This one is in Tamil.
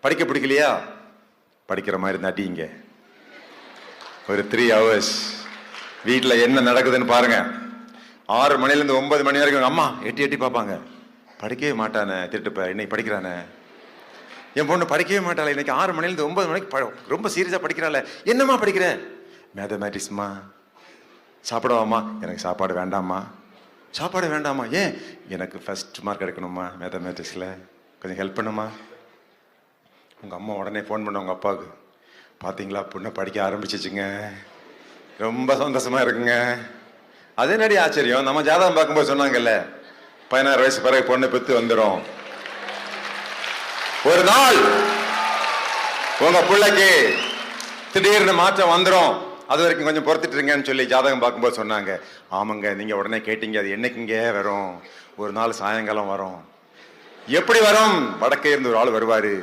படிக்க பிடிக்கலையா? படிக்கிற மாதிரி இருந்தா அடிங்க. ஒரு 3 hours வீட்டில் என்ன நடக்குதுன்னு பாருங்க. 6 மணிலேருந்து 9 மணி வரைக்கும் அம்மா எட்டி எட்டி பார்ப்பாங்க. படிக்கவே மாட்டானே, திருட்டுப்ப இன்னைக்கு படிக்கிறானே. என் பொண்ணு படிக்கவே மாட்டாளே, இன்னைக்கு 6 மணிலேருந்து 9 மணிக்கு ரொம்ப சீரியஸாக படிக்கிறாள். என்னம்மா படிக்கிற? மேத்தமேட்டிக்ஸ்மா. சாப்பிடவாம்மா? எனக்கு சாப்பாடு வேண்டாம்மா. சாப்பாடு வேண்டாமா? ஏன்? எனக்கு ஃபர்ஸ்ட் மார்க் எடுக்கணுமா மேத்தமேட்டிக்ஸில், கொஞ்சம் ஹெல்ப் பண்ணுமா. உங்கள் அம்மா உடனே ஃபோன் பண்ண உங்கள் அப்பாவுக்கு, பார்த்தீங்களா பொண்ணை படிக்க ஆரம்பிச்சிச்சுங்க, ரொம்ப சந்தோஷமா இருக்குங்க. அதே நடி ஆச்சரியம், நம்ம ஜாதகம் பார்க்கும்போது சொன்னாங்கல்ல 16 வயசு பிறகு பொண்ணை பெற்று வந்துடும். ஒரு நாள் உங்க பிள்ளைக்கு திடீர்னு மாற்றம் வந்துடும், அது வரைக்கும் கொஞ்சம் பொறுத்துட்டு இருங்கன்னு சொல்லி ஜாதகம் பார்க்கும்போது சொன்னாங்க. ஆமாங்க, நீங்க உடனே கேட்டீங்க, அது என்னைக்குங்க வரும்? ஒரு நாள் சாயங்காலம் வரும். எப்படி வரும்? வடக்கே இருந்து ஒரு ஆள் வருவாரு,